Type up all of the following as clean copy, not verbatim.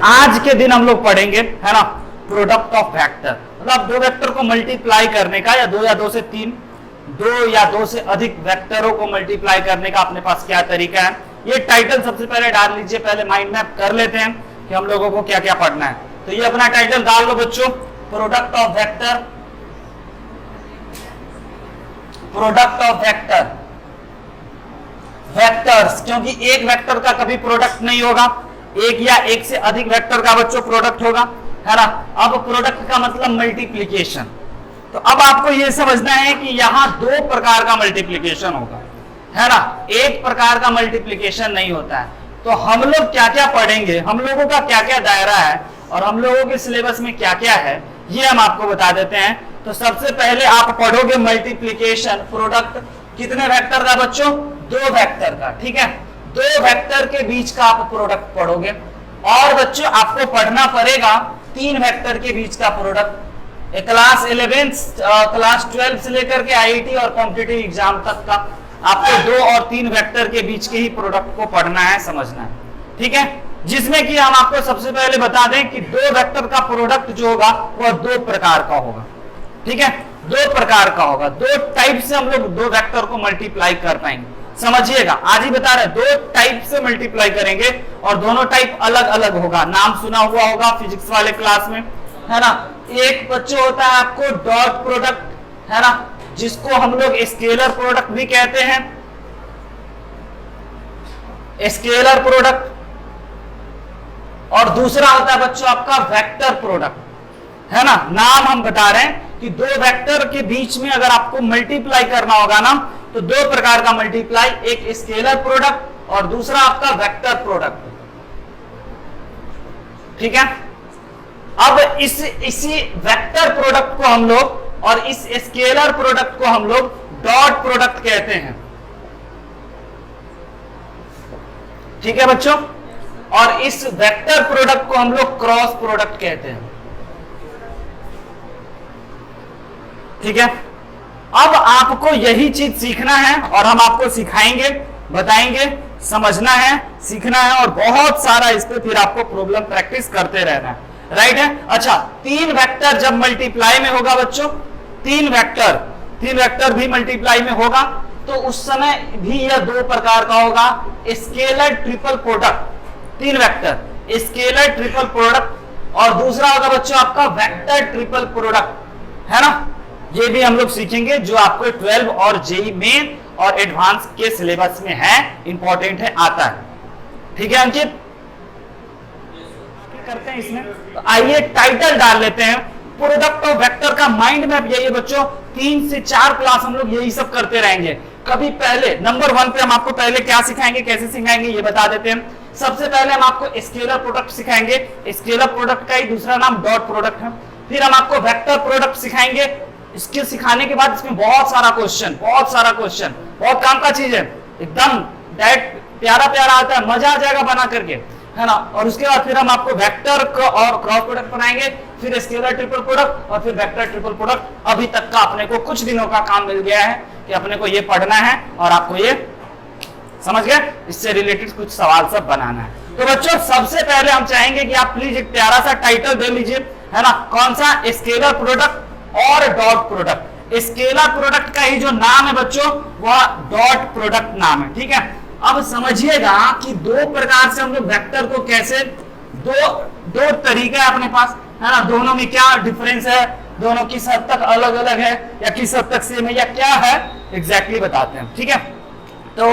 आज के दिन हम लोग पढ़ेंगे, है ना, प्रोडक्ट ऑफ वेक्टर, मतलब दो वेक्टर को मल्टीप्लाई करने का, या दो से तीन, दो या दो से अधिक वेक्टरों को मल्टीप्लाई करने का अपने पास क्या तरीका है। ये टाइटल सबसे पहले डाल लीजिए, पहले माइंड मैप कर लेते हैं कि हम लोगों को क्या क्या पढ़ना है। तो ये अपना टाइटल डाल लो बच्चों, product of vector, product of vector, vectors, क्योंकि एक वेक्टर का कभी प्रोडक्ट नहीं होगा, एक या एक से अधिक वेक्टर का बच्चों प्रोडक्ट होगा, है ना। अब प्रोडक्ट का मतलब मल्टीप्लिकेशन। तो अब आपको यह समझना है कि यहां दो प्रकार का मल्टीप्लिकेशन होगा, है ना, एक प्रकार का मल्टीप्लिकेशन नहीं होता है। तो हम लोग क्या क्या पढ़ेंगे, हम लोगों का क्या क्या दायरा है और हम लोगों के सिलेबस में क्या क्या है, ये हम आपको बता देते हैं। तो सबसे पहले आप पढ़ोगे मल्टीप्लिकेशन, प्रोडक्ट कितने वेक्टर का बच्चों, दो वेक्टर का, ठीक है, दो वेक्टर के बीच का आप प्रोडक्ट पढ़ोगे। और बच्चों आपको पढ़ना पड़ेगा तीन वेक्टर के बीच का प्रोडक्ट। क्लास 11 क्लास 12 से लेकर के आईआईटी और कॉम्पिटिटिव एग्जाम तक का आपको दो और तीन वेक्टर के बीच के ही प्रोडक्ट को पढ़ना है, समझना है, ठीक है। जिसमें कि हम आपको सबसे पहले बता दें कि दो वेक्टर का प्रोडक्ट जो होगा वह दो प्रकार का होगा, ठीक है, दो प्रकार का होगा। दो टाइप से हम लोग दो वेक्टर को मल्टीप्लाई कर पाएंगे, समझिएगा, आज ही बता रहे, दो टाइप से मल्टीप्लाई करेंगे और दोनों टाइप अलग अलग होगा। नाम सुना हुआ होगा फिजिक्स वाले क्लास में, है ना। एक बच्चों होता है आपको डॉट प्रोडक्ट, है ना, जिसको हम लोग स्केलर प्रोडक्ट भी कहते हैं, स्केलर प्रोडक्ट। और दूसरा होता है बच्चों आपका वेक्टर प्रोडक्ट, है ना। नाम हम बता रहे हैं कि दो वेक्टर के बीच में अगर आपको मल्टीप्लाई करना होगा ना, तो दो प्रकार का मल्टीप्लाई, एक स्केलर प्रोडक्ट और दूसरा आपका वेक्टर प्रोडक्ट, ठीक है। अब इसी वेक्टर प्रोडक्ट को हम लोग और इस स्केलर प्रोडक्ट को हम लोग डॉट प्रोडक्ट कहते हैं, ठीक है बच्चों। और इस वेक्टर प्रोडक्ट को हम लोग क्रॉस प्रोडक्ट कहते हैं, ठीक है। अब आपको यही चीज सीखना है और हम आपको सिखाएंगे, बताएंगे, समझना है, सीखना है और बहुत सारा इस पे फिर आपको प्रॉब्लम प्रैक्टिस करते रहना है, राइट है। अच्छा, तीन वेक्टर जब मल्टीप्लाई में होगा बच्चों, तीन वेक्टर भी मल्टीप्लाई में होगा, तो उस समय भी यह दो प्रकार का होगा, स्केलर ट्रिपल प्रोडक्ट, तीन वेक्टर स्केलर ट्रिपल प्रोडक्ट, और दूसरा होगा बच्चों आपका वेक्टर ट्रिपल प्रोडक्ट, है ना। ये भी हम लोग सीखेंगे जो आपको 12 और जेईई मेन और एडवांस के सिलेबस में है, इंपॉर्टेंट है, आता है, ठीक है अंकित। करते हैं इसमें, तो आइए टाइटल डाल लेते हैं, प्रोडक्ट ऑफ वेक्टर का माइंड मैप यही है बच्चों। 3 से 4 क्लास हम लोग यही सब करते रहेंगे। कभी पहले नंबर 1 पे हम आपको पहले क्या सिखाएंगे, कैसे सिखाएंगे, ये बता देते हैं। सबसे पहले हम आपको स्केलर प्रोडक्ट सिखाएंगे, स्केलर प्रोडक्ट का ही दूसरा नाम डॉट प्रोडक्ट है। फिर हम आपको वेक्टर प्रोडक्ट सिखाएंगे। इसके सिखाने के बाद इसमें बहुत सारा क्वेश्चन, बहुत काम का चीज है, एकदम डायरेक्ट प्यारा प्यारा आता है, मजा आ जाएगा बना करके, है ना। और उसके बाद फिर हम आपको वेक्टर और क्रॉस प्रोडक्ट बनाएंगे, फिर स्केलर ट्रिपल प्रोडक्ट और फिर वेक्टर ट्रिपल प्रोडक्ट। अभी तक का अपने को कुछ दिनों का काम मिल गया है कि अपने को ये पढ़ना है और आपको ये समझ गए, इससे रिलेटेड कुछ सवाल सब बनाना है। तो बच्चों सबसे पहले हम चाहेंगे कि आप प्लीज एक प्यारा सा टाइटल दे लीजिए, है ना, कौन सा, स्केलर प्रोडक्ट और डॉट प्रोडक्ट। स्केलर प्रोडक्ट का ही जो नाम है बच्चों वह डॉट प्रोडक्ट नाम है, ठीक है। अब समझिएगा कि दो प्रकार से हम लोग वेक्टर को कैसे, दो तरीका है अपने पास, है ना, दोनों में क्या डिफरेंस है, दोनों किस हद तक अलग अलग है या किस हद तक सेम है या क्या है, एग्जैक्टली बताते हैं, ठीक है। तो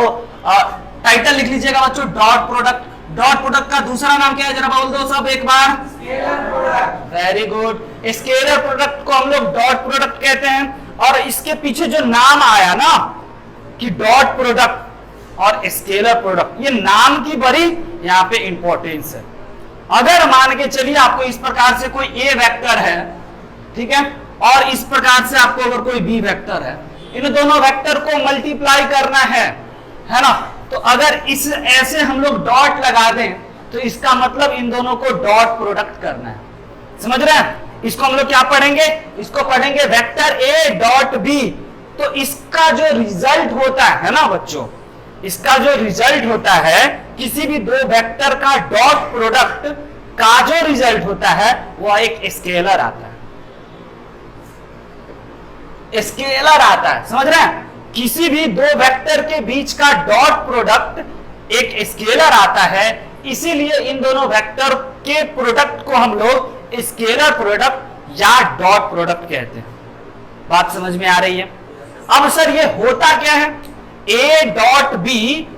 टाइटल लिख लीजिएगा बच्चों, डॉट प्रोडक्ट। डॉट प्रोडक्ट का दूसरा नाम क्या है, जरा बोल दो सब एक बार, scalar product. Very good, scalar product को हम लोग डॉट प्रोडक्ट कहते हैं। और इसके पीछे जो नाम आया ना कि डॉट प्रोडक्ट और स्केलर प्रोडक्ट, ये नाम की बड़ी यहाँ पे इंपॉर्टेंस है। अगर मान के चलिए आपको इस प्रकार से कोई ए वेक्टर है, ठीक है, और इस प्रकार से आपको अगर कोई बी वेक्टर है, इन दोनों वेक्टर को मल्टीप्लाई करना है ना। तो अगर इस ऐसे हम लोग डॉट लगा दें तो इसका मतलब इन दोनों को डॉट प्रोडक्ट करना है, समझ रहे हैं। इसको हम लोग क्या पढ़ेंगे, इसको पढ़ेंगे वेक्टर ए डॉट बी। तो इसका जो रिजल्ट होता है ना बच्चों, इसका जो रिजल्ट होता है किसी भी दो वेक्टर का डॉट प्रोडक्ट का जो रिजल्ट होता है वह एक स्केलर आता है, स्केलर आता है, समझ रहे हैं? किसी भी दो वेक्टर के बीच का डॉट प्रोडक्ट एक स्केलर आता है, इसीलिए इन दोनों वेक्टर के प्रोडक्ट को हम लोग स्केलर प्रोडक्ट या डॉट प्रोडक्ट कहते हैं। बात समझ में आ रही है? अब सर ये होता क्या है? A डॉट B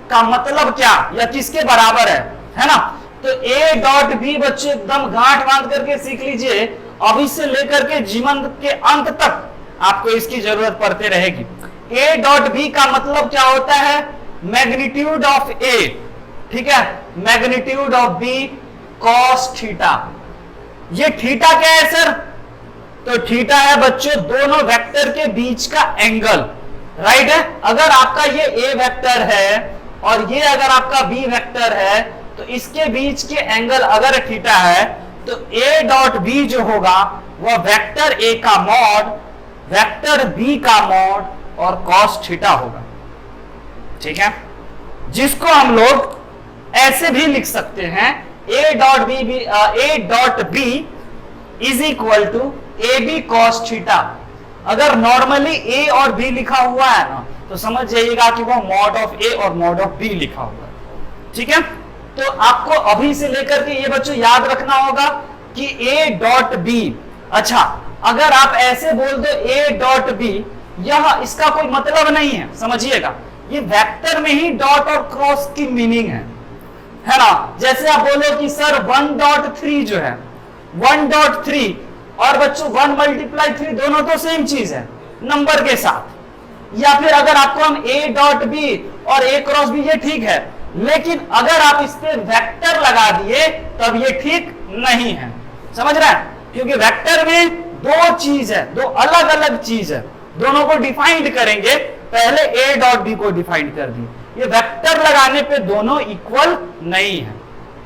का मतलब क्या या किसके बराबर है ना? तो A डॉट B बच्चे एकदम गांठ बांध करके सीख लीजिए, अभी से लेकर के जीवन के अंत तक आपको इसकी जरूरत पड़ती रहेगी। A डॉट B का मतलब क्या होता है? मैग्नीट्यूड ऑफ A, ठीक है, magnitude of B cos theta. ये थीटा क्या है सर? तो थीटा है बच्चों दोनों वेक्टर के बीच का एंगल, राइट है? अगर आपका ये A वेक्टर है और ये अगर आपका B वेक्टर है तो इसके बीच के एंगल अगर थीटा है तो A डॉट B जो होगा वह वेक्टर A का मॉड, वेक्टर B का मॉड और cos थीटा होगा, ठीक है? जिसको हम लोग ऐसे भी लिख सकते हैं A dot B is equal to AB cos theta. अगर नॉर्मली A और B लिखा हुआ है ना तो समझ जाइएगा कि वो मॉड ऑफ A और मॉड ऑफ B लिखा हुआ है, ठीक है? तो आपको अभी से लेकर के ये बच्चों याद रखना होगा कि A डॉट B, अच्छा अगर आप ऐसे बोल दो A डॉट B, यह इसका कोई मतलब नहीं है, समझिएगा। ये वेक्टर में ही डॉट और क्रॉस की मीनिंग है ना? जैसे आप बोलो कि सर 1.3 जो है 1.3 और बच्चों 1 मल्टीप्लाई 3 दोनों तो सेम चीज है नंबर के साथ। या फिर अगर आपको हम A डॉट B और A क्रॉस B, ये ठीक है, लेकिन अगर आप इस पे वेक्टर लगा दिए तब ये ठीक नहीं है, समझ रहे हैं? क्योंकि वेक्टर में दो चीज है, दो अलग अलग चीज है, दोनों को डिफाइंड करेंगे। पहले A डॉट B को डिफाइंड कर दिए, ये वेक्टर लगाने पे दोनों इक्वल नहीं है,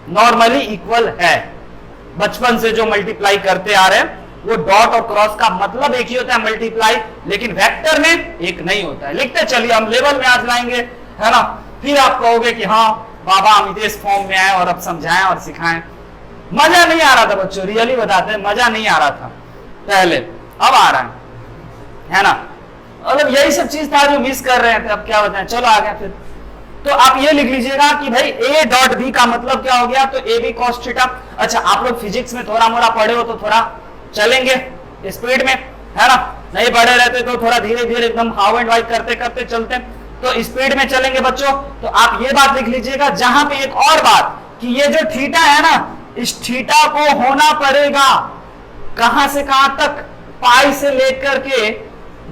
नॉर्मली इक्वल है। बचपन से जो मल्टीप्लाई करते आ रहे हैं वो डॉट और क्रॉस का मतलब एक ही होता है मल्टीप्लाई, लेकिन वेक्टर में एक नहीं होता है। लिखते चलिए, हम लेवल में आज लाएंगे, है ना? फिर आप कहोगे कि हाँ बाबा हम इस फॉर्म में आए और अब समझाएं और सिखाएं। मजा नहीं आ रहा था बच्चों, रियली बताते हैं, मजा नहीं आ रहा था पहले, अब आ रहा है ना? मतलब यही सब चीज था जो मिस कर रहे थे, अब क्या बताएं। चलो आ गया फिर। तो आप ये लिख लीजिएगा कि भाई A डॉट B का मतलब क्या हो गया? तो AB cos थीटा। अच्छा आप लोग फिजिक्स में थोड़ा मोड़ा पढ़े हो तो थोड़ा चलेंगे स्पीड में, है ना? नहीं पढ़े रहते तो थोड़ा धीरे धीरे एकदम हाउ एंड वाई करते करते चलते, तो स्पीड में चलेंगे बच्चों। तो आप ये बात लिख लीजिएगा, जहां पे एक और बात कि ये जो थीटा है ना, इस थीटा को होना पड़ेगा कहां से कहां तक? पाई से लेकर के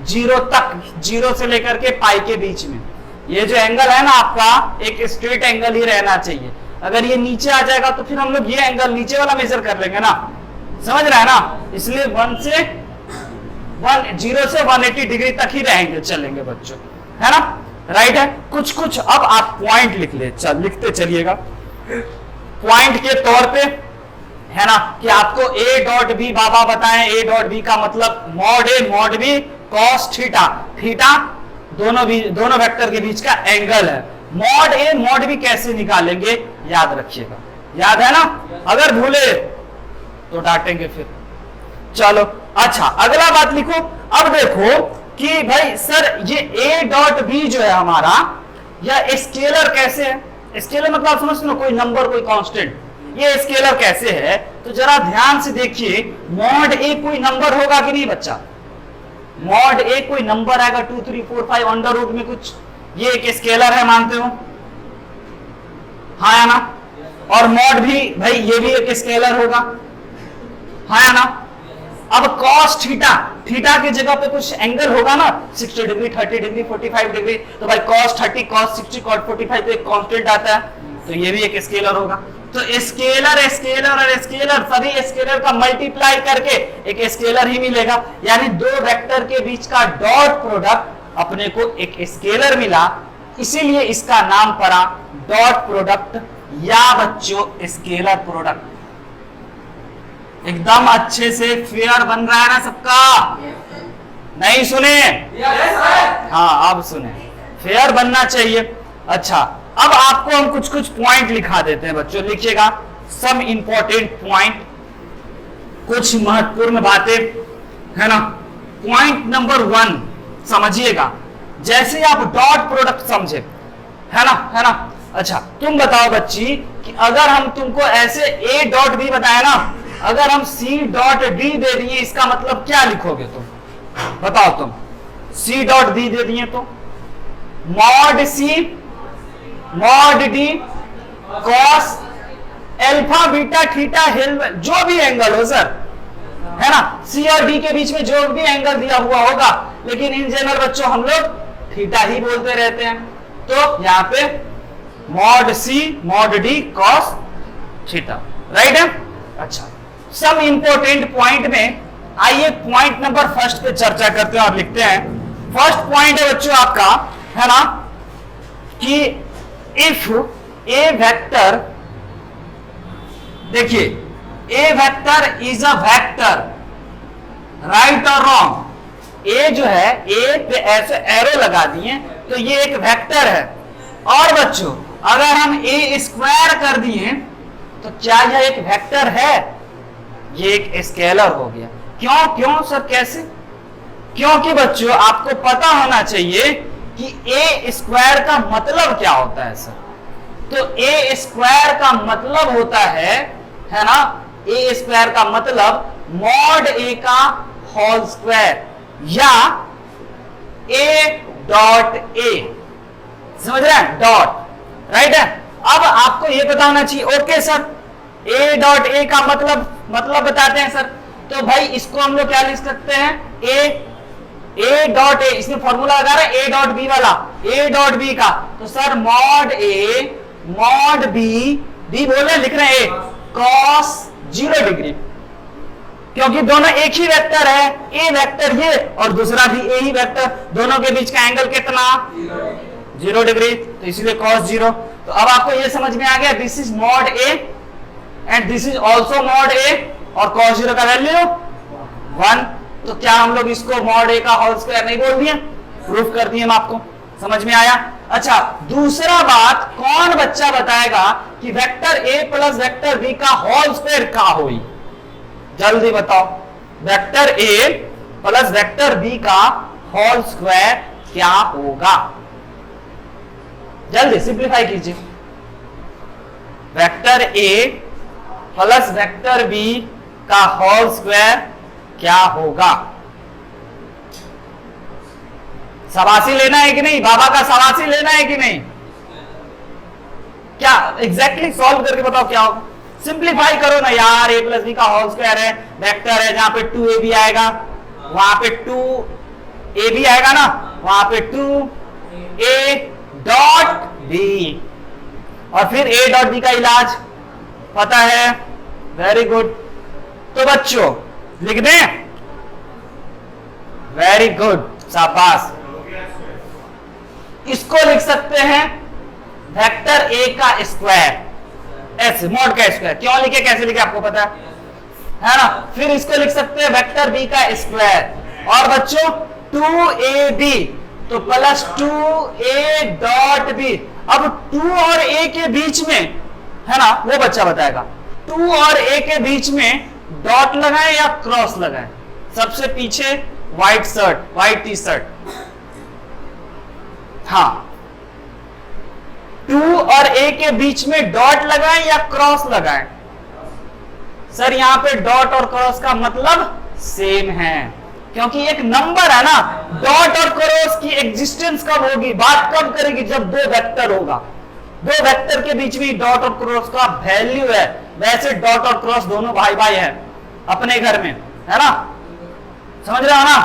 जीरो तक, जीरो से लेकर के पाई के बीच में। ये जो एंगल है ना आपका, एक स्ट्रेट एंगल ही रहना चाहिए। अगर ये नीचे आ जाएगा तो फिर हम लोग ये एंगल नीचे वाला मेजर कर लेंगे ना, समझ रहे हैं ना? इसलिए 0 से 180 डिग्री तक ही रहेंगे, चलेंगे बच्चों, है ना? राइट है? कुछ कुछ अब आप पॉइंट लिख ले, लिखते चलिएगा पॉइंट के तौर पे, है ना? कि आपको A डॉट B बाबा बताएं, A डॉट B का मतलब mod A mod B cos theta. Theta दोनों वेक्टर के बीच का एंगल है। मॉड A मॉड B कैसे निकालेंगे याद रखिएगा, याद है ना? अगर भूले तो डांटेंगे फिर। चलो अच्छा अगला बात लिखो। अब देखो कि भाई सर ये A डॉट B जो है हमारा, यह स्केलर कैसे है? स्केलर मतलब समझ लो कोई नंबर, कोई कांस्टेंट। ये स्केलर कैसे है? तो जरा ध्यान से देखिए, मॉड A कोई नंबर होगा कि नहीं बच्चा? मॉड A कोई नंबर आएगा 2 3 4 5 अंडर रूट में कुछ, ये एक स्केलर है, मानते हो? हाँ या ना? और मॉड भी भाई ये भी एक स्केलर होगा, हाँ या ना? अब cos थीटा, थीटा की जगह पे कुछ एंगल होगा ना, 60 डिग्री 30 डिग्री 45 डिग्री, तो भाई cos 30 cos 60 cos 45 तो एक कांस्टेंट आता है, तो ये भी एक स्केलर होगा। तो स्केलर स्केलर और स्केलर, सभी स्केलर का मल्टीप्लाई करके एक स्केलर ही मिलेगा। यानी दो वेक्टर के बीच का डॉट प्रोडक्ट अपने को एक स्केलर मिला, इसीलिए इसका नाम पड़ा डॉट प्रोडक्ट या बच्चों स्केलर प्रोडक्ट। एकदम अच्छे से फेयर बन रहा है ना सबका? नहीं सुने? हाँ अब सुने, फेयर बनना चाहिए। अच्छा अब आपको हम कुछ कुछ पॉइंट लिखा देते हैं बच्चों, लिखिएगा सम इंपॉर्टेंट पॉइंट, कुछ महत्वपूर्ण बातें है ना। पॉइंट नंबर 1 समझिएगा, जैसे आप डॉट प्रोडक्ट समझे, है ना। अच्छा तुम बताओ बच्ची कि अगर हम तुमको ऐसे a डॉट b बताया ना, अगर हम c डॉट d दे दिए, इसका मतलब क्या लिखोगे तुम? बताओ तुम। c डॉट d दे दिए तो mod c mod d cos alpha beta theta जो भी एंगल हो सर, है ना। c और d के बीच में जो भी एंगल दिया हुआ होगा, लेकिन इन जनरल बच्चों हम लोग थीटा ही बोलते रहते हैं। तो यहाँ पे mod c mod d cos theta, right है। अच्छा सम इंपॉर्टेंट पॉइंट में आइए पॉइंट नंबर फर्स्ट पे चर्चा करते हैं और लिखते हैं। फर्स्ट पॉइंट है बच्चों आपका, है ना, कि इफ ए वेक्टर, देखिए A vector is a vector, right और रॉन्ग। ए जो है, ए पे ऐसे एरो लगा दिए तो ये एक वेक्टर है। और बच्चों अगर हम ए स्क्वायर कर दिए तो क्या यह एक वेक्टर है? ये एक स्केलर हो गया। क्यों सर, कैसे? क्योंकि बच्चों आपको पता होना चाहिए कि ए स्क्वायर का मतलब क्या होता है सर। तो ए स्क्वायर का मतलब होता है ना, ए स्क्वायर का मतलब मॉड ए का होल स्क्वायर या ए डॉट ए, समझ रहे हैं? डॉट, राइट है। अब आपको ये पता होना चाहिए, okay sir A dot A का मतलब बताते हैं सर। तो भाई इसको हम लोग क्या लिख सकते हैं? ए डॉट ए, इसमें फॉर्मूला लगा रहा है ए डॉट बी वाला, ए डॉट बी का। तो sir mod A mod B बोले लिख रहे हैं कॉस 0 डिग्री, क्योंकि दोनों एक ही वेक्टर है। ए वेक्टर ये और दूसरा भी ए ही वेक्टर, दोनों के बीच का एंगल कितना? 0 डिग्री, तो इसीलिए cos 0। तो अब आपको ये समझ में आ गया, this is mod A and this is also mod A, और cos 0 का वैल्यू 1। तो क्या हम लोग इसको मॉड ए का होल स्क्वायर नहीं बोल दिए? प्रूफ कर दिए हम आपको, समझ में आया। अच्छा दूसरा बात, कौन बच्चा बताएगा कि vector A plus vector B का होल स्क्वायर क्या होई? जल्दी बताओ, vector A plus vector B का होल स्क्वायर क्या होगा? जल्दी सिंप्लीफाई कीजिए। Vector A plus vector B का होल स्क्वायर क्या होगा? सवासी लेना है कि नहीं? बाबा का सवासी लेना है कि नहीं? क्या एग्जैक्टली सॉल्व करके बताओ क्या होगा। सिंप्लीफाई करो ना यार, ए प्लस बी का होल स्क्वायर है, वेक्टर है, जहां पे 2ab आएगा वहां पे 2ab आएगा ना, वहां पे 2a डॉट बी, और फिर a डॉट बी का इलाज पता है? Very good. तो बच्चों लिख दें? वेरी गुड, शाबाश। इसको लिख सकते हैं वेक्टर ए का स्क्वायर, ऐसे मॉड का स्क्वायर। क्यों लिखे, कैसे लिखे आपको पता है ना। फिर इसको लिख सकते हैं वेक्टर बी का स्क्वायर, और बच्चों 2ab तो प्लस 2a डॉट बी। अब 2 और a के बीच में, है ना, वो बच्चा बताएगा 2 और a के बीच में डॉट लगाएं या क्रॉस लगाएं? सबसे पीछे white shirt, white T shirt, हाँ 2 और a के बीच में डॉट लगाएं या क्रॉस लगाएं? सर यहां पे डॉट और क्रॉस का मतलब सेम है, क्योंकि एक नंबर है ना। डॉट और क्रॉस की एग्जिस्टेंस कब होगी, बात कब करेगी? जब दो वेक्टर होगा, दो वेक्टर के बीच में डॉट और क्रॉस का वैल्यू है। वैसे डॉट और क्रॉस दोनों भाई भाई है अपने घर में, है ना, समझ रहे हो ना।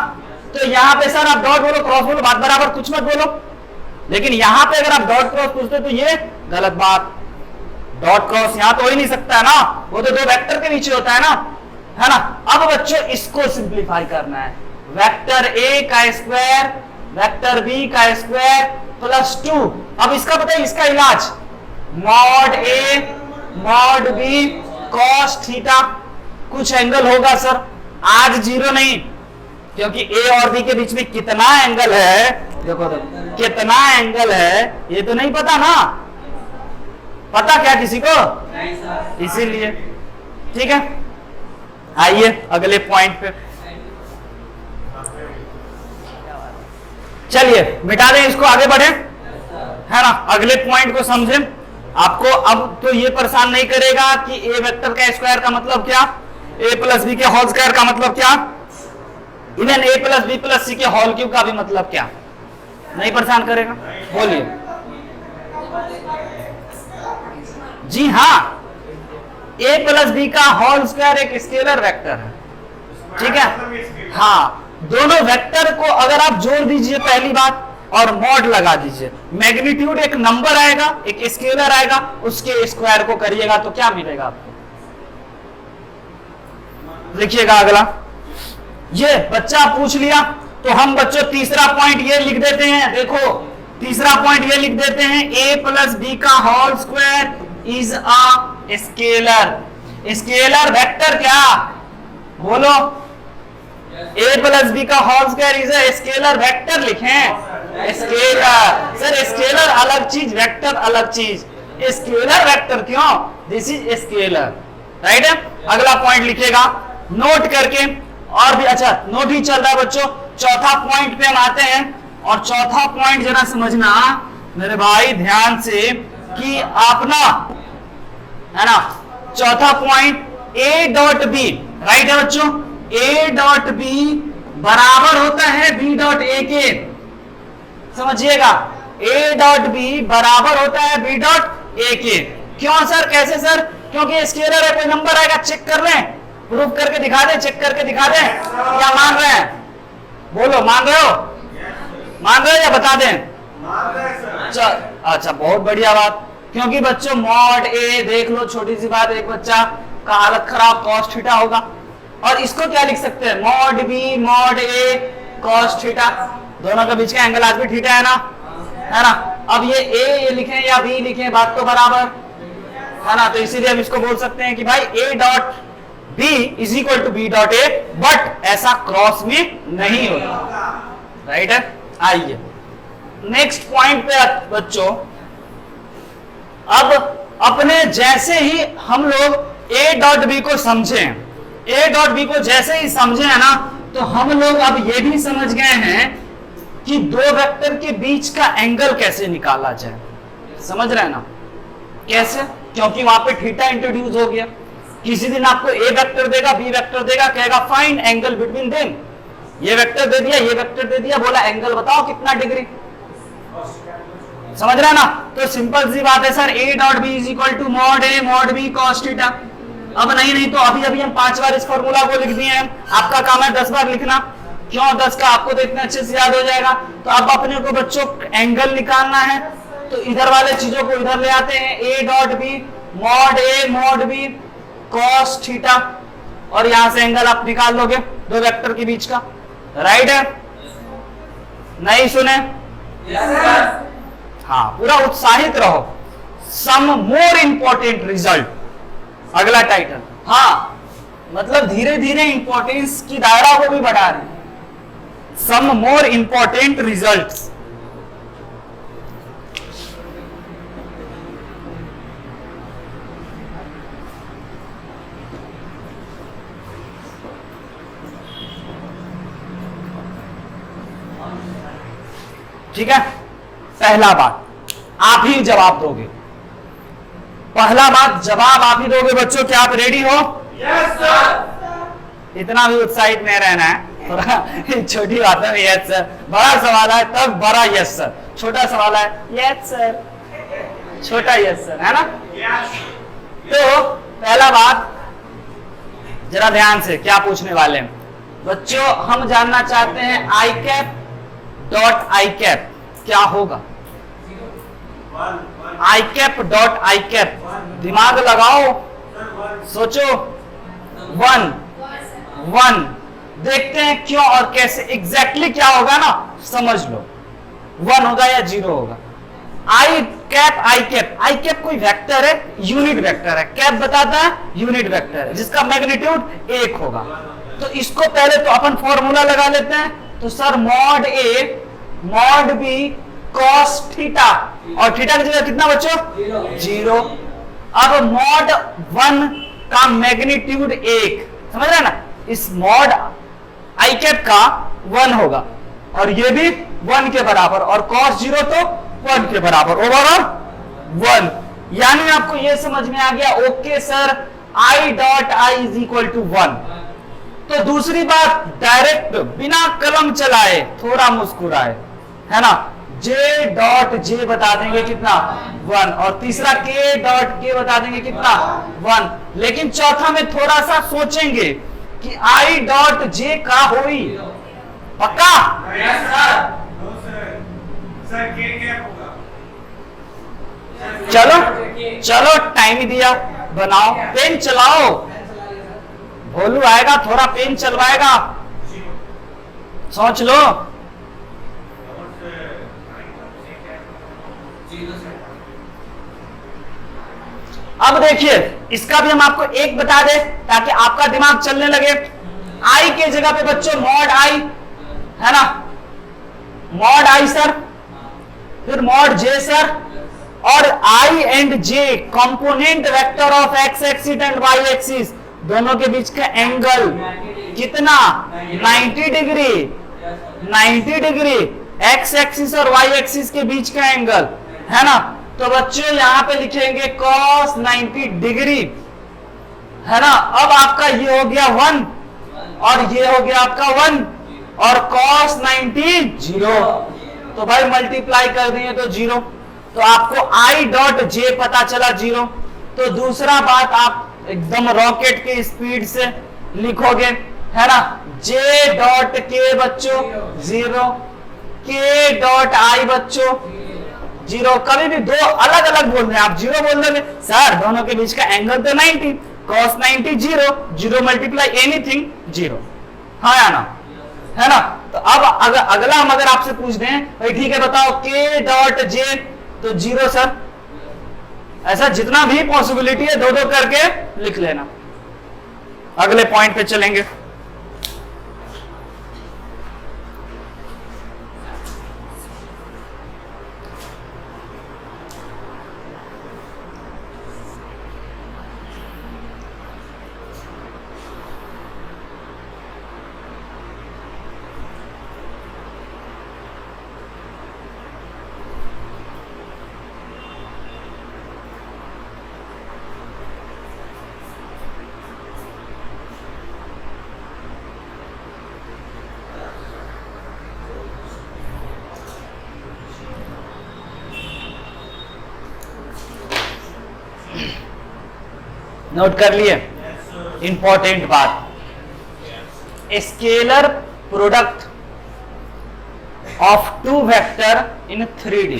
तो यहां पे सर आप डॉट बोलो क्रॉस बोलो, बात बराबर, कुछ मत बोलो। लेकिन यहां पे अगर आप डॉट क्रॉस पूछते तो ये गलत बात। डॉट क्रॉस यहां तो हो ही नहीं सकता है ना, वो तो दो वेक्टर के नीचे होता है ना। अब बच्चों इसको सिंप्लीफाई करना है। वेक्टर ए का स्क्वायर वेक्टर बी का स्क्वायर प्लस 2। अब इसका बताइए, इसका इलाज mod A mod B cos theta. कुछ एंगल होगा सर, आज 0 नहीं, क्योंकि ए और बी के बीच में कितना एंगल है, देखो तो कितना एंगल है ये तो नहीं पता ना। पता क्या किसी को? नहीं सर। इसीलिए। ठीक है, आइए अगले पॉइंट पे। चलिए मिटा दें इसको, आगे बढ़े, है ना। अगले पॉइंट को समझें। आपको अब तो ये परेशान नहीं करेगा कि ए वेक्टर का स्क्वायर का मतलब क्या, ए प्लस बी के होल स्क्वायर का मतलब क्या, even A plus B plus C के होल क्यूब का भी मतलब क्या, नहीं परेशान करेगा। बोलिए। जी हाँ, ए प्लस बी का होल स्क्वायर एक स्केलर वेक्टर है, ठीक है। हाँ, दोनों वेक्टर को अगर आप जोड़ दीजिए पहली बात, और मॉड लगा दीजिए, मैग्नीट्यूड एक नंबर आएगा, एक स्केलर आएगा, उसके स्क्वायर को करिएगा तो क्या मिलेगा आपको? लिखिएगा अगला। ये बच्चा पूछ लिया तो हम बच्चों तीसरा पॉइंट ये लिख देते हैं। देखो तीसरा पॉइंट ये लिख देते हैं, ए प्लस बी का whole square is a scalar. Scalar vector क्या? बोलो। ए प्लस बी का whole square is a scalar vector लिखें। स्केलर सर, स्केलर अलग चीज, वेक्टर अलग चीज। स्केलर वेक्टर क्यों? दिस इज स्केलर, राइट है। अगला पॉइंट लिखिएगा नोट करके, और भी अच्छा नोट ही चल रहा है बच्चों। चौथा पॉइंट पे हम आते हैं, और चौथा पॉइंट जरा समझना मेरे भाई ध्यान से कि आप ना, है ना, चौथा point A dot B, right है बच्चों। ए डॉट बी बराबर होता है बी डॉट ए के, समझिएगा। ए डॉट बी बराबर होता है बी डॉट ए के। क्यों सर, कैसे सर? क्योंकि स्केलर है, कोई नंबर आएगा, चेक कर लें, प्रूफ करके दिखा दें, चेक करके दिखा दें, क्या मान रहे हैं? बोलो, मान रहे हो? मान रहे हो या बता दें? अच्छा, बहुत बढ़िया बात। क्योंकि बच्चों मॉड ए देख लो, छोटी सी बात, एक बच्चा का हालत खराब कॉस थीटा होगा, और इसको क्या लिख सकते हैं? मॉड बी मॉड ए कॉस थीटा। दोनों के बीच का एंगल आज भी थीटा है ना, है ना। अब ये ए लिखें या बी लिखें, बात तो बराबर है ना। तो इसीलिए हम इसको बोल सकते हैं कि भाई A dot B is equal to B dot A, but ऐसा क्रॉस में नहीं होता, राइट है। आइए नेक्स्ट पॉइंट पे बच्चों। अब अपने जैसे ही हम लोग ए डॉट बी को समझे, ए डॉट बी को जैसे ही समझे है ना, तो हम लोग अब ये भी समझ गए हैं कि दो वेक्टर के बीच का एंगल कैसे निकाला जाए। समझ रहे हैं ना कैसे? क्योंकि वहां पे थीटा इंट्रोड्यूस हो गया। किसी दिन आपको ए वेक्टर देगा, बी वेक्टर देगा, कहेगा फाइंड एंगल बिटवीन देम। ये वेक्टर दे दिया, ये वेक्टर दे दिया, बोला एंगल बताओ कितना डिग्री। समझ रहे हैं ना। तो सिंपल सी बात है sir, A dot B is equal to mod A mod B cos theta. अब नहीं तो अभी अभी हम 5 बार इस फॉर्मूला को लिख दिए हैं, आपका काम है 10 बार लिखना। क्यों 10 का? आपको तो इतने अच्छे से याद हो जाएगा। तो अब अपने को बच्चों एंगल निकालना है, तो इधर वाले चीजों को इधर ले आते हैं। A dot B mod A mod B cos theta, और यहां से एंगल आप निकाल लोगे दो वेक्टर के बीच का, राइट है। नहीं सुने? हाँ, पूरा उत्साहित रहो। सम मोर इंपॉर्टेंट रिजल्ट, अगला टाइटल। हाँ, मतलब धीरे धीरे इंपॉर्टेंस की दायरा को भी बढ़ा रहे हैं। सम मोर इंपॉर्टेंट रिजल्ट्स। ठीक है, पहला बात आप ही जवाब दोगे। पहला बात जवाब आप ही दोगे बच्चों। क्या आप रेडी हो? Yes sir. इतना भी उत्साहित नहीं रहना है, थोड़ा छोटी बात है यस सर। बड़ा सवाल है तब बड़ा यस सर, छोटा सवाल है यस सर, छोटा यस सर, है ना। तो पहला बात जरा ध्यान से, क्या पूछने वाले हैं बच्चों? हम जानना चाहते हैं आई कैप डॉट आई कैप क्या होगा। आई कैप डॉट आई कैप, दिमाग लगाओ, सोचो। 1 देखते हैं क्यों और कैसे एग्जैक्टली क्या होगा ना, समझ लो। 1 होगा या 0 होगा। आई कैप कोई वेक्टर है, यूनिट वेक्टर है। कैप बताता है यूनिट वेक्टर है जिसका मैग्नीट्यूड 1 होगा। तो इसको पहले तो अपन फॉर्मूला लगा लेते हैं। तो sir mod A mod B cos theta, और थीटा की जगह कितना बच्चों? 0। अब मॉड 1 का मैग्नीट्यूड 1, समझ रहे ना, इस मॉड आई कैप का 1 होगा, और ये भी 1 के बराबर, और cos 0 तो 1 के बराबर, ओवरऑल 1। यानी आपको ये समझ में आ गया, okay sir, I dot I is equal to 1। तो दूसरी बात, डायरेक्ट बिना कलम चलाए थोड़ा मुस्कुराए, है ना, J डॉट J बता देंगे कितना? 1, और तीसरा K डॉट K बता देंगे कितना? 1। लेकिन चौथा में थोड़ा सा सोचेंगे कि I डॉट J का होई, पक्का? चलो चलो, टाइम ही दिया, बनाओ, पेन चलाओ, भोलू आएगा थोड़ा पेन चलवाएगा, सोच लो। अब देखिए, इसका भी हम आपको एक बता दें ताकि आपका दिमाग चलने लगे। आई के जगह पे बच्चों मॉड आई, है ना, मॉड आई सर, फिर मॉड जे सर, और I and J component vector of X axis and Y axis, दोनों के बीच का एंगल कितना? 90 डिग्री। 90 डिग्री एक्स एक्सिस और वाई एक्सिस के बीच का एंगल, है ना। तो बच्चों यहां पे लिखेंगे cos 90 डिग्री, है ना। अब आपका ये हो गया 1 और ये हो गया आपका 1, और cos 90 0, तो भाई मल्टीप्लाई कर देंगे तो 0, तो आपको I डॉट J पता चला 0। तो दूसरा बात आप एकदम रॉकेट के स्पीड से लिखोगे, है ना, J डॉट K बच्चों 0, K डॉट I बच्चों 0। कभी भी दो अलग अलग बोल रहे हैं आप 0 बोल दोगे, सर दोनों के बीच का एंगल तो 90, cos 90 0, 0 मल्टीप्लाई एनीथिंग 0, हाँ या ना, है ना। तो अब अगला हम अगर आपसे पूछ दें भाई ठीक है बताओ K डॉट J, तो 0 सर। ऐसा जितना भी पॉसिबिलिटी है दो दो करके लिख लेना। अगले पॉइंट पे चलेंगे। नोट कर लिए इंपॉर्टेंट बात, scalar product of two vector in 3D।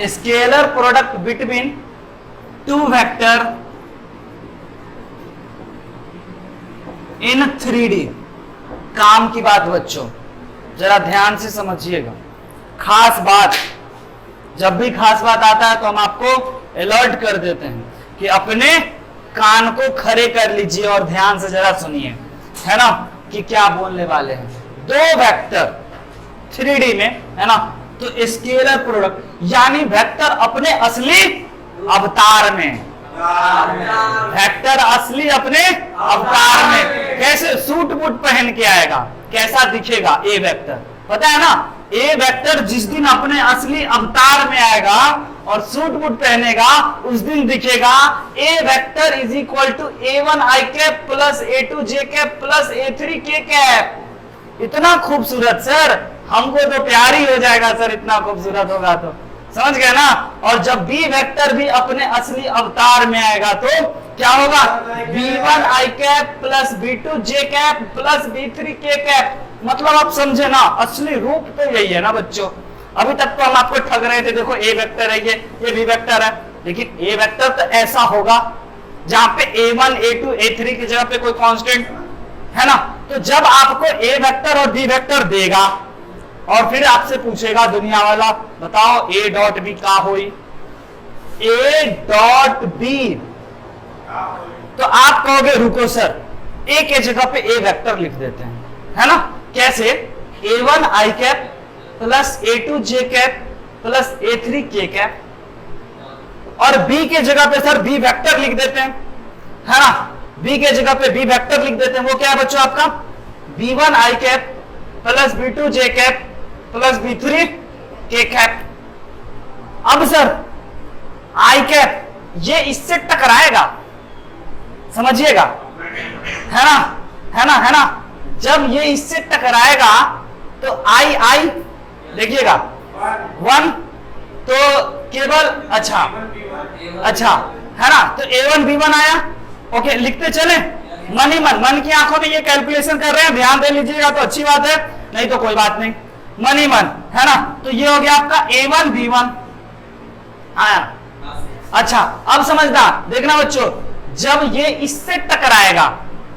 Scalar product between two vector in 3D। काम की बात बच्चों जरा ध्यान से समझिएगा, खास बात, जब भी खास बात आता है तो हम आपको अलर्ट कर देते हैं कि अपने कान को खड़े कर लीजिए और ध्यान से जरा सुनिए, है ना, कि क्या बोलने वाले हैं। दो वेक्टर 3D में, है ना, तो स्केलर प्रोडक्ट यानी वेक्टर अपने असली अवतार में, वेक्टर असली अपने अवतार में कैसे सूट बूट पहन के आएगा, कैसा दिखेगा ए वेक्टर, पता है ना। ए वेक्टर जिस दिन अपने असली अवतार में आएगा और सूट बूट पहनेगा उस दिन दिखेगा A vector is equal to A1 I cap plus A2 J cap plus A3 K cap. इतना खूबसूरत सर, हमको तो प्यार ही हो जाएगा सर, इतना खूबसूरत होगा तो, समझ गए ना। और जब बी वेक्टर भी अपने असली अवतार में आएगा तो क्या होगा, B1 I cap plus B2 J cap plus B3 K cap. मतलब आप समझे ना, असली रूप तो यही है ना बच्चों। अभी तक तो हम आपको ठग रहे थे, देखो ए वेक्टर है, ये बी वेक्टर है, लेकिन ए वेक्टर तो ऐसा होगा जहां पे A1 A2 A3 की जगह पे कोई कांस्टेंट, है ना। तो जब आपको ए वेक्टर और बी वेक्टर देगा और फिर आपसे पूछेगा दुनिया वाला, बताओ ए डॉट बी का होई, ए डॉट बी, तो आप कहोगे रुको सर, ए के जगह पे ए वेक्टर लिख देते हैं, है ना। कैसे, a1 i cap plus a2 j cap plus a3 k cap, और b के जगह पे सर b वेक्टर लिख देते हैं, है ना। b के जगह पे b वेक्टर लिख देते हैं, वो क्या है बच्चों आपका, b1 i cap plus b2 j cap plus b3 k cap. अब सर i कैप ये इससे टकराएगा, समझिएगा, है ना, है ना, है ना। जब ये इससे टकराएगा तो आई देखिएगा 1, तो केवल अच्छा है ना, तो a1 b1 आया। ओके, लिखते चले, मन ही मन की आंखों में ये कैलकुलेशन कर रहे हैं, ध्यान दे लीजिएगा तो अच्छी बात है, नहीं तो कोई बात नहीं, मन ही मन, है ना। तो ये हो गया आपका a1 b1 आया। अच्छा, अब समझना, देखना बच्चों, जब ये इससे टकराएगा,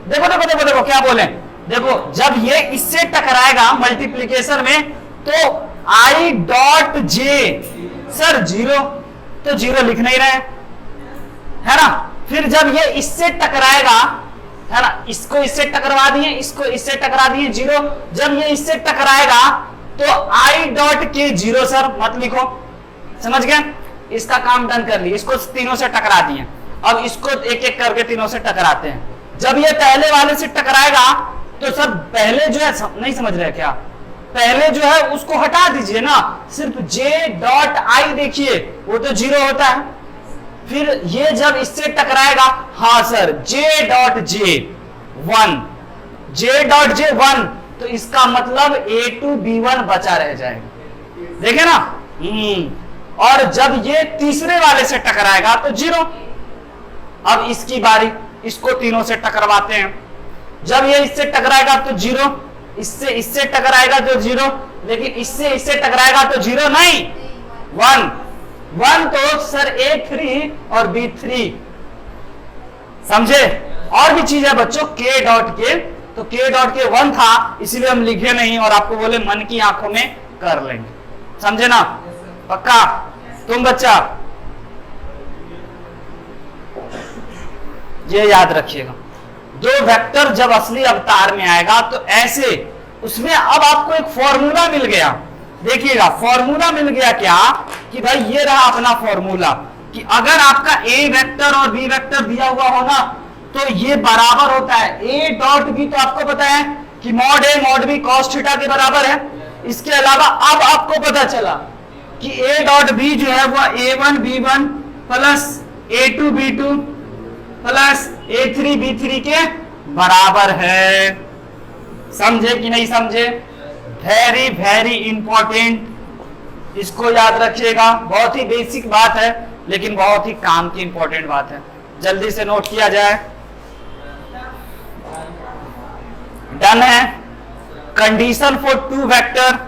देखो देखो देखो देखो क्या बोले, देखो जब ये इससे टकराएगा मल्टीप्लीकेशन में, तो i डॉट जे सर 0, तो 0 लिख नहीं रहे, है ना। फिर जब ये इससे टकराएगा, है ना, इसको इससे टकरा दिए, इसको इससे टकरा दिए 0, जब ये इससे टकराएगा तो i डॉट के 0 सर मत लिखो, समझ गए, इसका काम डन कर लिया, इसको तीनों से टकरा दिए। अब इसको एक एक करके तीनों से टकराते हैं। जब ये पहले वाले से टकराएगा तो सर पहले जो है, नहीं समझ रहे क्या, पहले जो है उसको हटा दीजिए ना, सिर्फ j डॉट आई देखिए, वो तो 0 होता है। फिर ये जब इससे टकराएगा, हाँ sir j dot J 1, j dot J 1, तो इसका मतलब a2 b1 बचा रह जाएगा, देखे ना। और जब ये तीसरे वाले से टकराएगा तो 0। अब इसकी बारी, इसको तीनों से टकराते हैं, जब ये इससे टकराएगा तो 0, इससे टकराएगा तो 0, लेकिन इससे टकराएगा तो 0 नहीं, 1 तो सर a3 और b3, समझे। और भी चीज है बच्चों, k डॉट के, तो k डॉट के 1 था, इसीलिए हम लिखे नहीं और आपको बोले मन की आंखों में कर लेंगे, समझे ना, पक्का। तुम बच्चा ये याद रखिएगा, दो वेक्टर जब असली अवतार में आएगा तो ऐसे, उसमें अब आपको एक फॉर्मूला मिल गया, देखिएगा फॉर्मूला मिल गया क्या, कि भाई ये रहा अपना फॉर्मूला, कि अगर आपका a वेक्टर और b वेक्टर दिया हुआ हो ना, तो ये बराबर होता है a डॉट b, तो आपको पता है कि mod a mod b cos theta के बराबर है। इसके अलावा अब आपको पता चला कि a डॉट b जो है वो a1 b1 plus a2 b2 plus a3 b3 के बराबर है, समझे कि नहीं समझे। वेरी वेरी इंपॉर्टेंट, इसको याद रखिएगा, बहुत ही बेसिक बात है लेकिन बहुत ही काम की इंपॉर्टेंट बात है, जल्दी से नोट किया जाए। डन है। Condition for two vector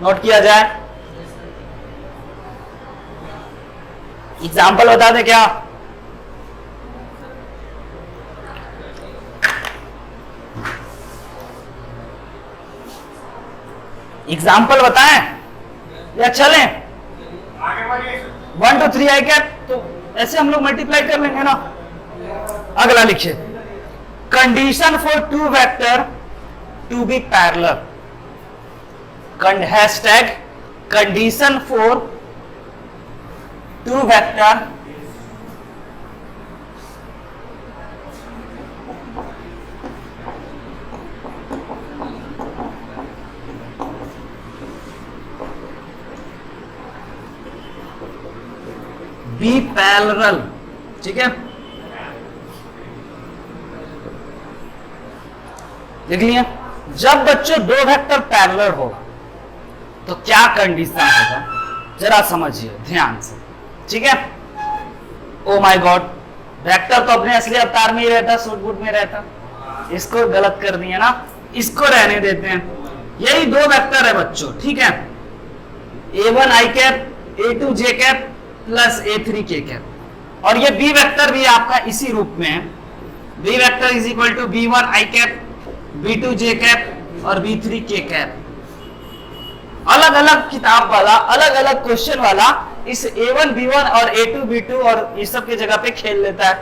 note किया जाए। एग्जाम्पल बता दे क्या, एग्जाम्पल बताएं या चलें? 1 2 3 आई क्या, तो ऐसे हम लोग मल्टीप्लाई कर लेंगे ना। अगला लिखिए, condition for two vector to be parallel, hashtag condition for two vector be parallel, ठीक है, लिख लिया। जब बच्चों दो वेक्टर पैरेलल हो तो क्या कंडीशन होगा, जरा समझिए ध्यान से, ठीक है। ओ माय गॉड, वेक्टर तो अपने असली अवतार में ही रहता, सूट बूट में रहता, इसको गलत कर दिया ना, इसको रहने देते हैं। यही दो वेक्टर है बच्चों, ठीक है, a1 i cap a2 j cap plus a3 k cap, और ये b वेक्टर भी आपका इसी रूप में है, b vector is equal to b1 i cap b2 j cap और B3 K कैप। अलग अलग किताब वाला, अलग अलग क्वेश्चन वाला इस A1 B1 और A2 B2 और इस सब की जगह पे खेल लेता है,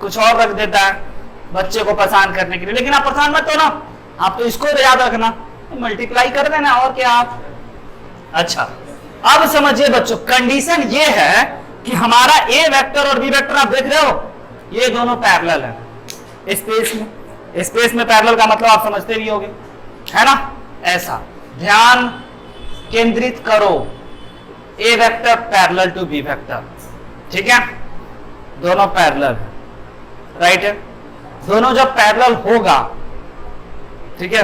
कुछ और रख देता है बच्चे को परेशान करने के लिए। लेकिन आप परेशान मत हो ना, आप तो इसको याद रखना, मल्टीप्लाई कर देना और क्या आप। अच्छा, अब समझिए बच्चों, कंडीशन ये है कि हमारा A वेक्टर और B वेक्टर आप देख रहे हो, ये दोनों पैरेलल है स्पेस में। स्पेस में पैरेलल का मतलब आप समझते भी होंगे, है ना। ऐसा ध्यान केंद्रित करो, A vector parallel to B vector, ठीक है, दोनों पैरेलल है, राइट है। दोनों जब पैरेलल होगा, ठीक है,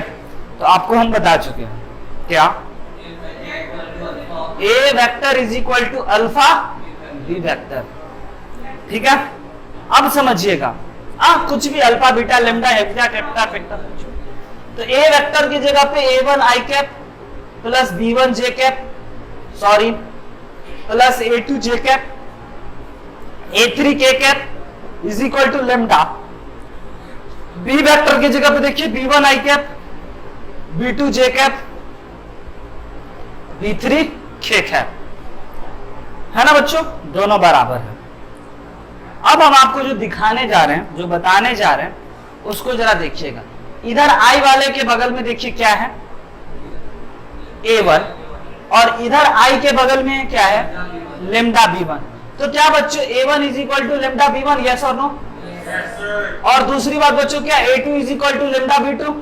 तो आपको हम बता चुके हैं क्या, A vector is equal to alpha B vector, ठीक है। अब समझिएगा, कुछ भी alpha beta lambda hexa capita pecta, तो A वेक्टर की जगह पे A1 I cap plus B1 J cap, sorry plus A2 J cap, A3 K cap is equal to lambda. B vector की जगह पे देखिए B1 I cap, B2 J cap, B3 K cap, है ना बच्चों, दोनों बराबर है। अब हम आपको जो दिखाने जा रहे हैं, जो बताने जा रहे हैं, उसको जरा देखिएगा। इधर I वाले के बगल में देखिए क्या है, A1, और इधर I के बगल में क्या है, लेम्डा B1। तो क्या बच्चों A1 is equal to lambda B1, yes और नो। और दूसरी बात बच्चों क्या, A2 is equal to lambda B2,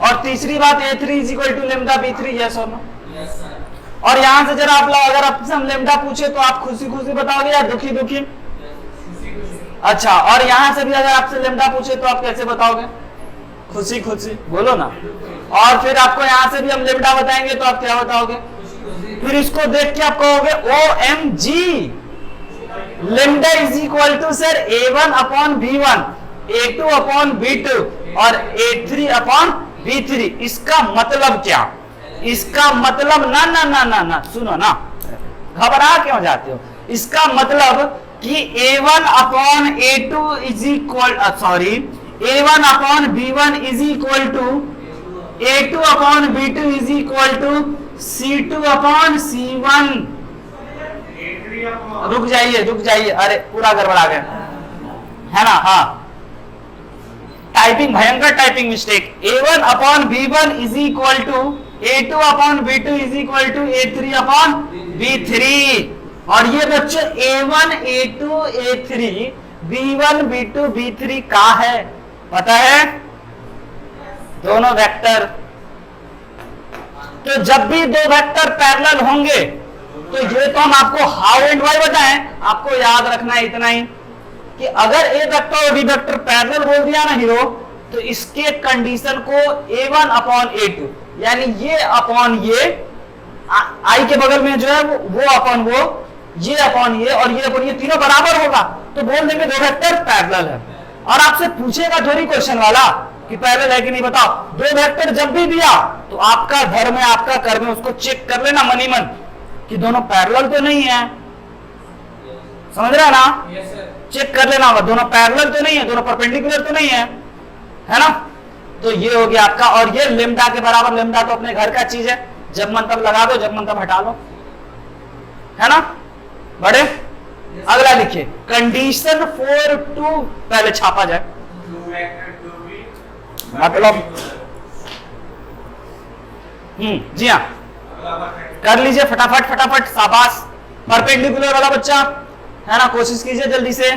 और तीसरी बात A3 is equal to lambda B3, yes और नो। और यहां से जरा आप लोग, अगर आपसे हम लेम्डा पूछे तो आप खुशी खुशी बताओगे या दुखी दुखी? अच्छा, और यहां से भी अगर आपसे लेम्डा पूछे तो आप कैसे बताओगे? खुशी खुशी, बोलो ना। और फिर आपको यहां से भी हम लेम्डा बताएंगे तो आप क्या बताओगे? फिर इसको देख के आप कहोगे OMG, lambda is equal to sir A1 upon B1, A2 upon B2 और A3 अपॉन B3। इसका मतलब क्या? इसका मतलब ना ना ना ना ना, सुनो ना, घबरा क्यों जाते हो? इसका मतलब कि A1 upon A2 is equal, sorry A1 upon B1 is equal to A2 upon B2 is equal to C2 upon C1। रुक जाइए, अरे पूरा गड़बड़ा गया, है ना। हाँ, टाइपिंग, भयंकर typing mistake. A1 upon B1 is equal to A2 upon B2 is equal to A3 upon B3। और ये बच्चों A1 A2 A3 B1 B2 B3 का है, पता है, दोनों वेक्टर। तो जब भी दो वेक्टर पैरेलल होंगे, तो ये तो हम आपको हाउ एंड वाई बताएं, आपको याद रखना है इतना ही कि अगर A वेक्टर और B वेक्टर पैरेलल बोल दिया ना हीरो, तो इसके कंडीशन को A1 अपॉन A2, यानी ये अपॉन ये, I के बगल में जो है वो अपॉन वो, ये अपॉन ये और ये अपॉन ये, तीनों बराबर होगा तो बोल देंगे दो वेक्टर पैरेलल है। और आपसे पूछेगा थोड़ी क्वेश्चन वाला कि पैरेलल है कि नहीं, बताओ। दो वेक्टर जब भी दिया तो आपका धर्म है, आपका कर्म है, उसको चेक कर लेना मनी मन कि दोनों पैरेलल तो नहीं है, समझ रहा है ना। चेक कर लेना होगा, दोनों पैरेलल तो नहीं है, दोनों परपेंडिकुलर तो नहीं है ना। तो ये हो गया आपका। और ये लेम्डा के बराबर, लेम्डा तो अपने घर का चीज है, जब मन तब लगा दो, जब मन तब हटा लो, है ना। बड़े अगला लिखिए, कंडीशन फॉर टू, पहले छापा जाए, मतलब जी हाँ, कर लीजिए फटाफट फटाफट, शाबाश। परपेंडिकुलर वाला बच्चा है ना, कोशिश कीजिए जल्दी से।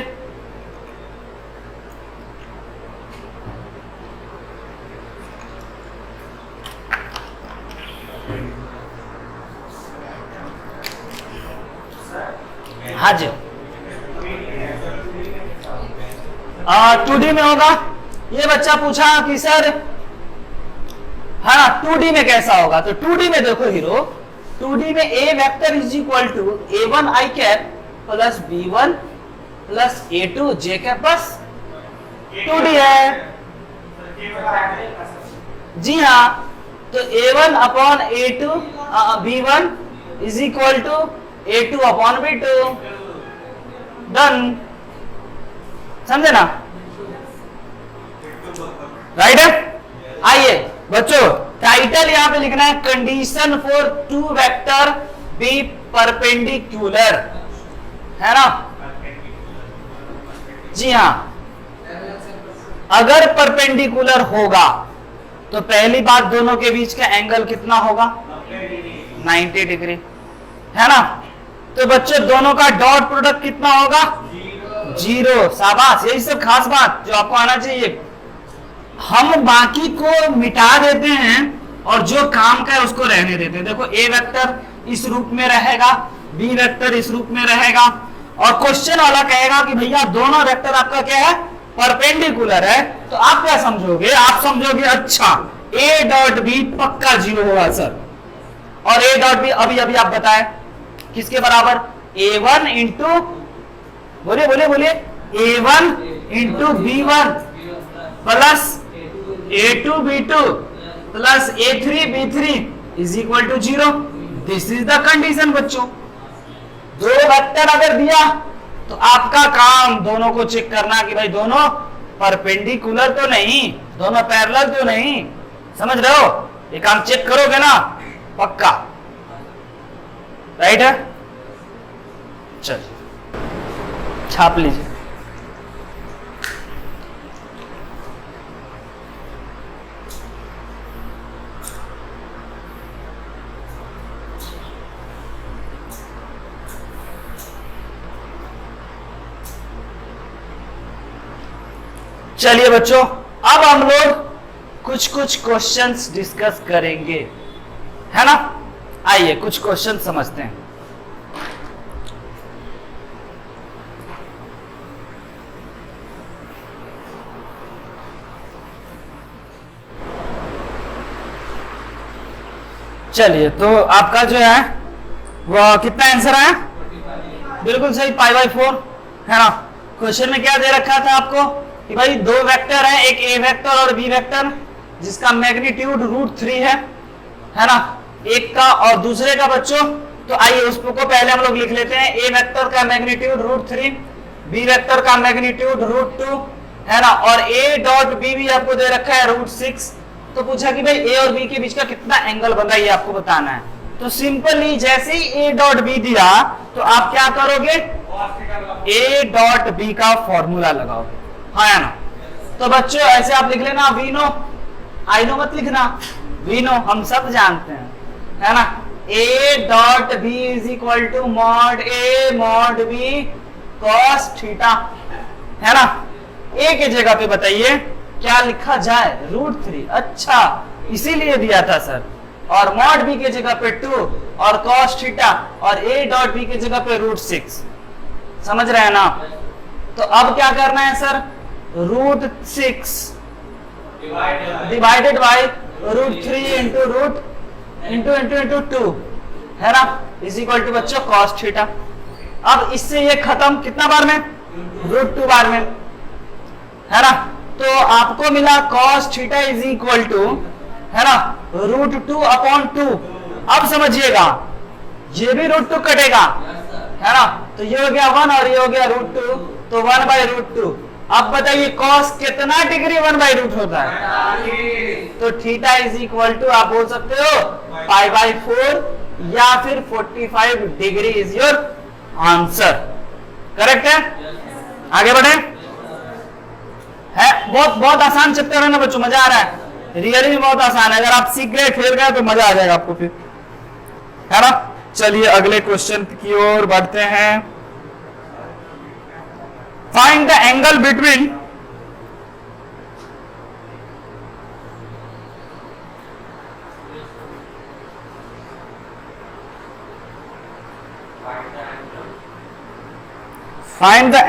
हाँ जी, 2D में होगा। ये बच्चा पूछा कि सर, है ना, 2D में कैसा होगा? तो 2D में देखो हीरो, 2D में A vector is equal to A1 I cap plus B1 plus A2 J cap, बस 2D है। जी हाँ, तो A1 upon A2 B1 is equal to A2 upon B2, done, समझे ना, राइट है। आइए बच्चों, टाइटल यहां पे लिखना है condition for two vector be perpendicular, है ना? जी हाँ, अगर परपेंडिकुलर होगा तो पहली बात दोनों के बीच का एंगल कितना होगा? 90 डिग्री, है ना? तो बच्चों दोनों का डॉट प्रोडक्ट कितना होगा? 0। शाबाश, यही सब खास बात जो आपको आना चाहिए। हम बाकी को मिटा देते हैं और जो काम का है उसको रहने देते हैं। देखो ए वेक्टर इस रूप में रहेगा, बी वेक्टर इस रूप में रहेगा, और क्वेश्चन वाला कहेगा कि भैया दोनों वेक्टर आपका क्या है? परपेंडिकुलर है। तो आप क्या समझोगे? आप समझोगे अच्छा ए डॉट बी पक्का 0 होगा सर, और ए डॉट बी अभी अभी आप बताएं किसके बराबर? A1 इंटू, बोलिए बोलिए बोलिए, A1 into B1 plus A2 B2 plus A3 B3 is equal to 0। This is the condition बच्चों। दो वेक्टर अगर दिया तो आपका काम दोनों को चेक करना कि भाई दोनों परपेंडिकुलर तो नहीं, दोनों पैरेलल तो नहीं, समझ रहे हो? ये काम चेक करोगे ना पक्का, राइट है? चल छाप लीजिए। चलिए बच्चों, अब हम लोग कुछ क्वेश्चंस डिस्कस करेंगे, है ना? आइए कुछ क्वेश्चन समझते हैं। चलिए, तो आपका जो है वो कितना आंसर है? बिल्कुल सही, π/4, है ना? क्वेश्चन में क्या दे रखा था आपको कि भाई दो वेक्टर है, एक ए वेक्टर और बी वेक्टर, जिसका मैग्नीट्यूड √3 है ना? एक का और दूसरे का बच्चों। तो आइए उसको पहले हम लोग लिख लेते हैं। ए वेक्टर का मैग्नीट्यूड √3, बी वेक्टर का मैग्नीट्यूड √2, है ना? और ए डॉट बी भी आपको दे रखा है √6। तो पूछा कि भाई ए और बी के बीच का कितना एंगल बन रहा है, ये आपको बताना है। तो सिंपली जैसे ही ए डॉट बी दिया तो आप क्या करोगे? ए डॉट बी का फॉर्मूला लगाओगे, हाँ ना? तो बच्चों ऐसे आप लिख लेना, वी नो, आई नो मत लिखना, वी नो हम सब जानते हैं, है ना? A dot B is equal to mod A mod B cos theta, है ना? ए के जगह पे बताइए क्या लिखा जाए? √3। अच्छा, इसीलिए दिया था सर। और मॉड बी के जगह पे 2 और कॉस थीटा, और ए डॉट बी के जगह पे √6, समझ रहे हैं ना? तो अब क्या करना है सर? √6 डिवाइडेड बाय √3 इंटू 2, है ना? इज इक्वल टू बच्चों कॉस थीटा। अब इससे ये खत्म कितना बार में? √2 बार में, है ना? तो आपको मिला cos theta is equal to, है ना, √2/2। अब समझिएगा ये भी √2 कटेगा, है ना? तो ये हो गया 1 और ये हो गया √2, तो 1/√2। अब बताइए cos कितना डिग्री 1/√2 होता है? तो थीटा इज इक्वल टू आप बोल सकते हो π/4 या फिर 45 degree is your answer. Correct है? आगे बढ़े। है बहुत आसान चैप्टर है ना बच्चों, मजा आ रहा है? रियली में बहुत आसान है। अगर आप सीख गए, खेल गए तो मजा आ जाएगा आपको फिर, है ना? चलिए अगले क्वेश्चन की ओर बढ़ते हैं। Find the angle between find the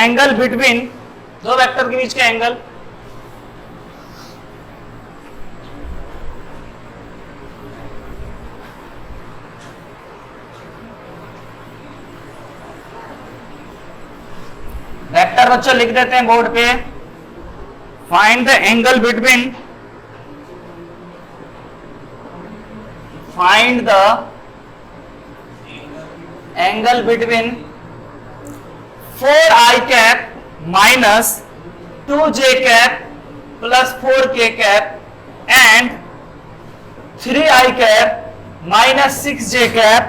angle between दो वेक्टर के बीच का एंगल। वेक्टर बच्चों लिख देते हैं बोर्ड पे। Find the angle between, find the angle between 4i cap minus 2j cap plus 4k cap and 3i cap minus 6j cap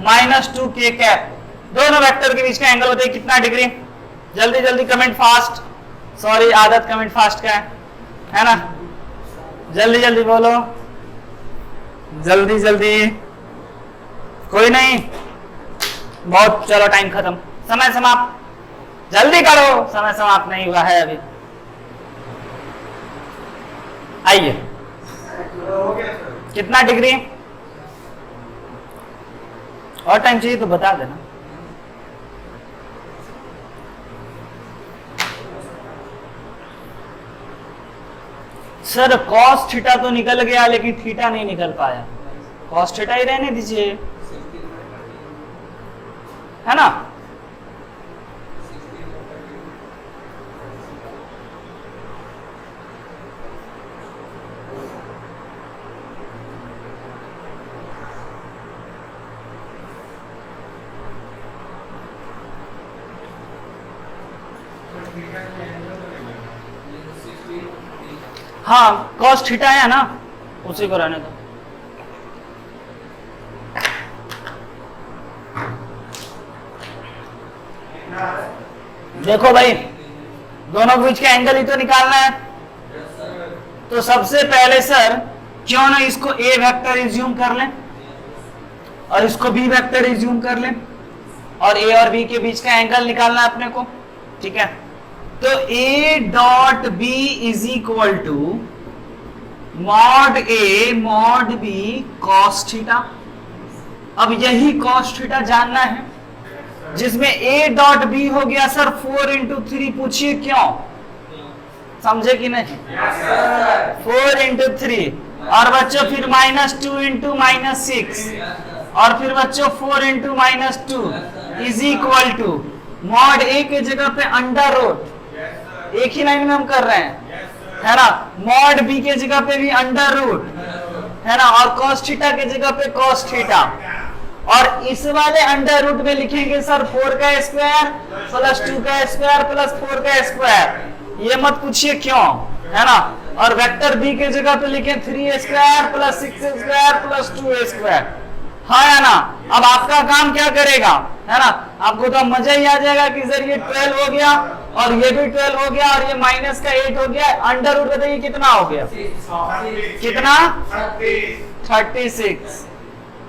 minus 2k cap. दोनों वेक्टर के बीच का एंगल बताइए कितना डिग्री। जल्दी जल्दी कमेंट फास्ट, सॉरी आदत comment fast का है ना, जल्दी जल्दी बोलो, जल्दी जल्दी, कोई नहीं, बहुत, चलो टाइम खत्म, समय समाप्त, जल्दी करो, समय समाप्त नहीं हुआ है अभी। आइए, कितना डिग्री और टाइम चाहिए तो बता देना। सर कॉस थीटा तो निकल गया लेकिन थीटा नहीं निकल पाया, कॉस थीटा ही रहने दीजिए, है ना। हाँ कॉस थीटा है ना, उसी को रहने दो। देखो भाई, दोनों बीच का एंगल ही तो निकालना है, तो सबसे पहले सर क्यों ना इसको ए वेक्टर इज्यूम कर लें और इसको बी वेक्टर इज्यूम कर लें, और ए और बी के बीच का एंगल निकालना है अपने को, ठीक है। तो A dot B is equal to mod A mod B cos theta. अब यही कॉस थीटा जानना है, जिसमें ए डॉट बी हो गया सर 4 इंटू 3, पूछिए क्यों, समझे कि नहीं। 4 इंटू 3 और बच्चों फिर -2 इंटू -6 और फिर बच्चों 4 into -2 is equal to mod A के जगह पे अंडर रूट, एक ही लाइन में हम कर रहे हैं, है ना। मॉड बी के जगह पे भी अंडर रूट, है ना, और cos थीटा के जगह पे cos थीटा, और इस वाले अंडर रूट में लिखेंगे सर 4 का स्क्वायर प्लस 2 का स्क्वायर प्लस 4 का स्क्वायर, ये मत पूछिए क्यों, है ना। और वेक्टर बी के जगह पे लिखें 3 square plus 6 square plus 2 square, हाँ या ना। अब आपका काम क्या करेगा, है ना, आपको तो मजा ही आ जाएगा कि सर ये 12 हो गया और ये भी 12 हो गया और ये माइनस का 8 हो गया, अंडर रूट बताइए कितना हो गया, कितना 36,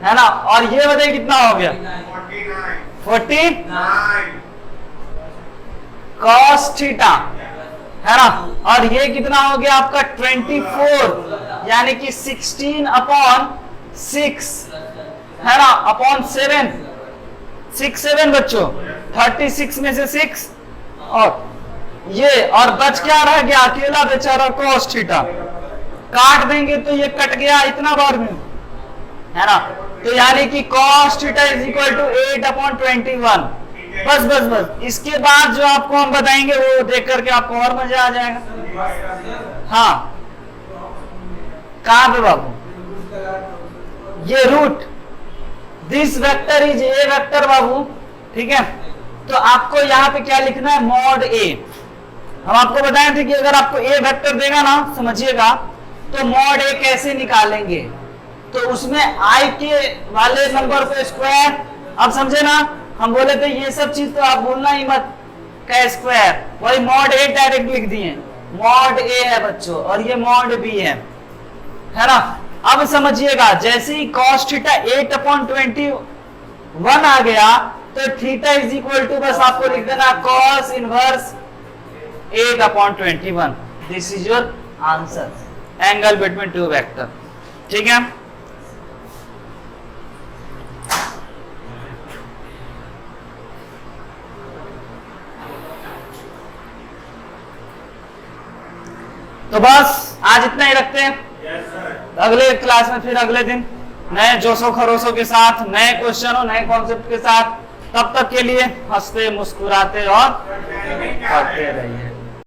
है ना, और ये बताइए कितना हो गया 49 cos थीटा, है ना, और ये कितना हो गया आपका 24, यानी कि 16/6, है ना, अपॉन 7, 6 7 बच्चों, 36 में से 6, और ये, और बच क्या रह गया अकेला बेचारा cos थीटा, काट देंगे तो ये कट गया इतना बार में, है ना। तो यानी कि cos theta is equal to 8/21। बस बस बस, इसके बाद जो आपको हम बताएंगे वो देख करके आपको और मजा आ जाएगा। हाँ कहां पे बाबू, ये root, this vector is A vector बाबू, ठीक है। तो आपको यहाँ पे क्या लिखना है, मॉड ए। हम आपको बताए थे कि अगर आपको ए वेक्टर देगा ना, समझिएगा, तो मॉड ए कैसे निकालेंगे, तो उसमें आई के वाले नंबर को स्क्वायर, अब समझे ना, हम बोले थे ये सब चीज तो आप बोलना ही मत, का स्क्वायर, वही मॉड ए डायरेक्ट लिख दिए, मॉड ए है बच्चों और ये मॉड बी है ना। अब समझिएगा, जैसे ही cos थीटा 8/21 आ गया तो थीटा इज इक्वल टू, बस आपको लिख देना cos inverse 8/21। This is your answer, angle between two vector, ठीक है। तो बस आज इतना ही रखते हैं, अगले क्लास में फिर अगले दिन नए जोशों खरोशों के साथ, नए क्वेश्चनों, नए कॉन्सेप्ट के साथ। तब तक के लिए हंसते मुस्कुराते और पढ़ते रहिए।